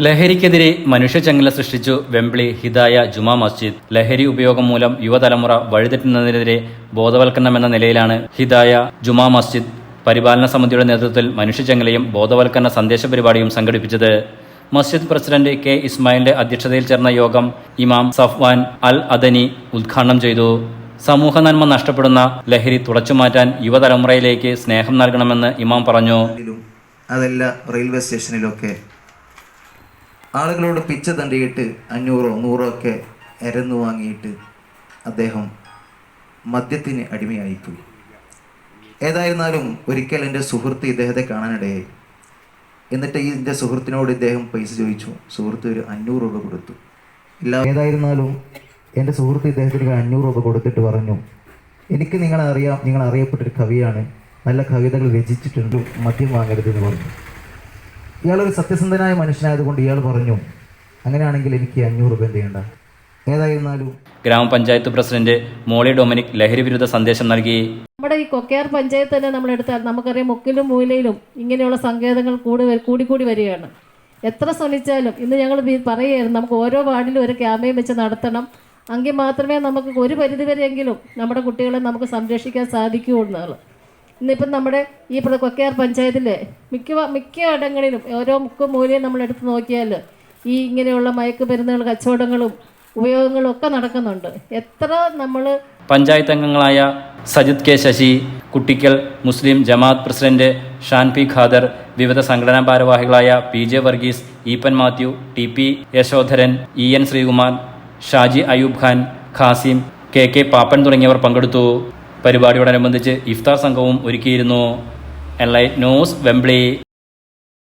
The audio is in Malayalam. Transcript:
ലഹരിക്കെതിരെ മനുഷ്യച്ചങ്ങല സൃഷ്ടിച്ചു വെംബ്ലി ഹിദായ ജുമാ മസ്ജിദ്. ലഹരി ഉപയോഗം മൂലം യുവതലമുറ വഴിതെറ്റുന്നതിനെതിരെ ബോധവൽക്കരണമെന്ന നിലയിലാണ് ഹിദായ ജുമാ മസ്ജിദ് പരിപാലന സമിതിയുടെ നേതൃത്വത്തിൽ മനുഷ്യച്ചങ്ങലയും ബോധവൽക്കരണ സന്ദേശ പരിപാടിയും സംഘടിപ്പിച്ചത്. മസ്ജിദ് പ്രസിഡന്റ് കെ ഇസ്മായിലിന്റെ അധ്യക്ഷതയിൽ ചേർന്ന യോഗം ഇമാം സഫ്വാൻ അൽ അദനി ഉദ്ഘാടനം ചെയ്തു. സമൂഹ നന്മ നഷ്ടപ്പെടുന്ന ലഹരി തുടച്ചുമാറ്റാൻ യുവതലമുറയിലേക്ക് സ്നേഹം നൽകണമെന്ന് ഇമാം പറഞ്ഞു. അതല്ല, റെയിൽവേ സ്റ്റേഷനിലൊക്കെ ആളുകളോട് പിച്ച തണ്ടിയിട്ട് 500 100 ഒക്കെ എരന്നു വാങ്ങിയിട്ട് അദ്ദേഹം മദ്യത്തിന് അടിമയായിപ്പോയി. ഏതായിരുന്നാലും ഒരിക്കൽ എൻ്റെ സുഹൃത്ത് ഇദ്ദേഹത്തെ കാണാനിടയായി. എന്നിട്ട് എൻ്റെ സുഹൃത്തിനോട് ഇദ്ദേഹം പൈസ ചോദിച്ചു. സുഹൃത്ത് ഒരു 500 രൂപ കൊടുത്തു. ഏതായിരുന്നാലും എൻ്റെ സുഹൃത്ത് ഇദ്ദേഹത്തിന് 500 രൂപ കൊടുത്തിട്ട് പറഞ്ഞു, എനിക്ക് നിങ്ങൾ അറിയപ്പെട്ടൊരു കവിയാണ്, നല്ല കവിതകൾ രചിച്ചിട്ടുണ്ട്, മദ്യം വാങ്ങരുതെന്ന് പറഞ്ഞു. ഇയാളൊരു സത്യസന്ധനായ മനുഷ്യനായതുകൊണ്ട് ഇയാൾ പറഞ്ഞു, അങ്ങനെയാണെങ്കിൽ എനിക്ക് 500 രൂപ ചെയ്യണ്ട. ഏതായിരുന്നാലും ഗ്രാമപഞ്ചായത്ത് പ്രസിഡന്റ് മോളി ഡൊമിനിക് ലഹരി വിരുദ്ധ സന്ദേശം നൽകി. നമ്മുടെ ഈ കൊക്കയാർ പഞ്ചായത്ത് തന്നെ നമ്മളെടുത്താൽ നമുക്കറിയാം, മുക്കിലും മൂലയിലും ഇങ്ങനെയുള്ള സങ്കേതങ്ങൾ കൂടി വരികയാണ്. എത്ര ശ്രമിച്ചാലും ഇന്ന് ഞങ്ങൾ പറയുകയായിരുന്നു, നമുക്ക് ഓരോ വാർഡിലും ഒരു ക്യാമ്പയിൻ വെച്ച് നടത്തണം, എങ്കിൽ മാത്രമേ നമുക്ക് ഒരു പരിധിവരെയെങ്കിലും നമ്മുടെ കുട്ടികളെ നമുക്ക് സംരക്ഷിക്കാൻ സാധിക്കുകയുള്ളൂ. ഇന്നിപ്പം നമ്മുടെ ഈ കൊക്കയാർ പഞ്ചായത്തിലെ മിക്ക ഇടങ്ങളിലും ഓരോ മുക്കും മൂലയും നമ്മളെടുത്ത് നോക്കിയാൽ ഈ ഇങ്ങനെയുള്ള മയക്കുമരുന്നുകൾ കച്ചവടങ്ങളും ഉപയോഗങ്ങളും ഒക്കെ നടക്കുന്നുണ്ട്. എത്ര നമ്മൾ പഞ്ചായത്ത് അംഗങ്ങളായ Sajith K Sasi, Kuttikkal Muslim Jamaath president Shan P Khader, വിവിധ സംഘടനാ ഭാരവാഹികളായ PJ Varghese, Eapen Mathew, TP Yashodharan, EN Sreekumar, Shaji Ayub Khan, Khasim, KK Pappan തുടങ്ങിയവർ പങ്കെടുത്തു. പരിപാടിയോടനുബന്ധിച്ച് ഇഫ്താർ സംഘവും ഒരുക്കിയിരുന്നു. Enlight news Wembley.